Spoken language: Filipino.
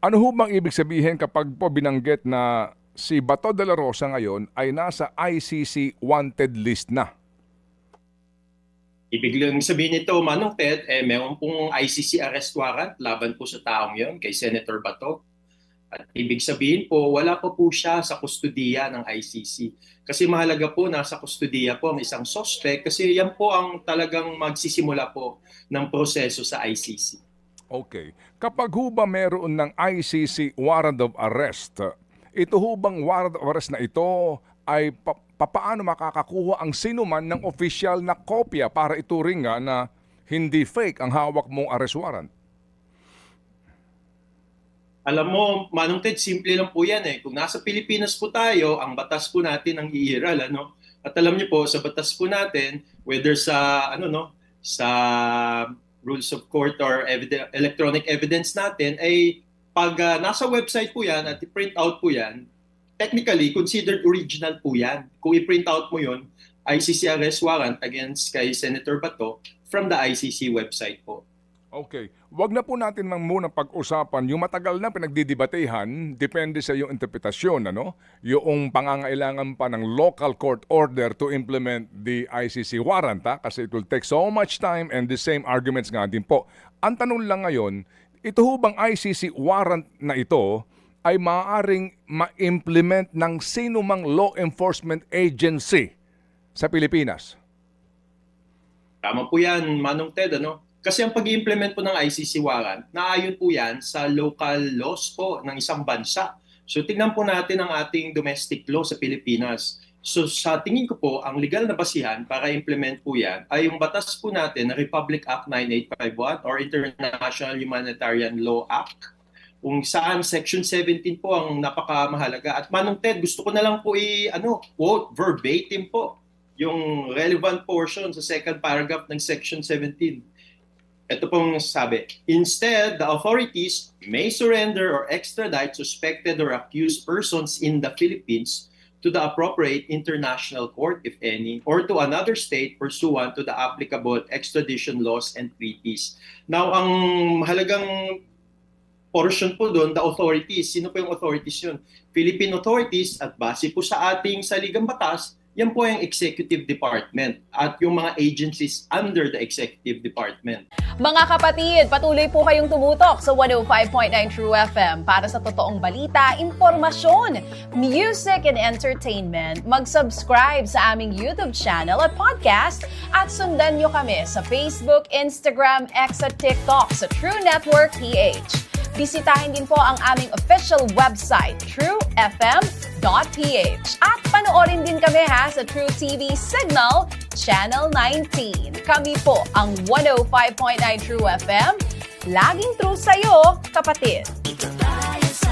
Ano ho bang ibig sabihin kapag po binanggit na si Bato de la Rosa ngayon ay nasa ICC wanted list na? Ibig lang sabihin nito, Manong Ted, meron pong ICC arrest warrant laban po sa taong yon kay Senator Bato. At ibig sabihin po, wala pa po siya sa kustudiya ng ICC. Kasi mahalaga po nasa kustudiya po ang isang suspect kasi yan po ang talagang magsisimula po ng proseso sa ICC. Okay. Kapag ho ba meron ng ICC warrant of arrest, ito ho bang warrant of arrest na ito ay papaano makakakuha ang sinuman ng official na kopya para ituring nga na hindi fake ang hawak mong arrest warrant? Alam mo, Manong Ted, simple lang po yan eh. Kung nasa Pilipinas po tayo, ang batas po natin ang iiral, ano? At alam niyo po, sa batas po natin, whether sa sa rules of court or electronic evidence natin, ay pag nasa website po yan at i-print out po yan, technically considered original po yan. Kung i-print out mo yun, ICC arrest warrant against kay Senator Bato from the ICC website po. Okay. Wag na po natin muna pag-usapan yung matagal na pinagdidebatehan, depende sa iyong interpretasyon, ano? Yung pangangailangan pa ng local court order to implement the ICC warrant, ha? Kasi it will take so much time and the same arguments nga din po. Ang tanong lang ngayon, ito ho bang ICC warrant na ito ay maaaring ma-implement ng sino mang law enforcement agency sa Pilipinas? Tama po yan, Manong Ted, ano? Kasi ang pag-implement po ng ICC warrant, naayon po yan sa local laws po ng isang bansa. So tingnan po natin ang ating domestic law sa Pilipinas. So sa tingin ko po, ang legal na basihan para implement po yan ay yung batas po natin na Republic Act 9851 or International Humanitarian Law Act, kung saan Section 17 po ang napakamahalaga. At Manong Ted, gusto ko na lang po quote verbatim po yung relevant portion sa second paragraph ng Section 17. Ito pong sabi, instead, the authorities may surrender or extradite suspected or accused persons in the Philippines to the appropriate international court, if any, or to another state pursuant to the applicable extradition laws and treaties. Now, ang mahalagang portion po doon, the authorities. Sino po yung authorities yun? Philippine authorities at base po sa ating saligang batas, yan po yung executive department at yung mga agencies under the executive department. Mga kapatid, patuloy po kayong tumutok sa 105.9 True FM para sa totoong balita, impormasyon, music and entertainment. Mag-subscribe sa aming YouTube channel at podcast at sundan nyo kami sa Facebook, Instagram, X at TikTok sa True Network PH. Bisitahin din po ang aming official website, truefm.ph. At panoorin din kami sa True TV Signal, Channel 19. Kami po ang 105.9 True FM. Laging true sa'yo, kapatid. Ito tayo sa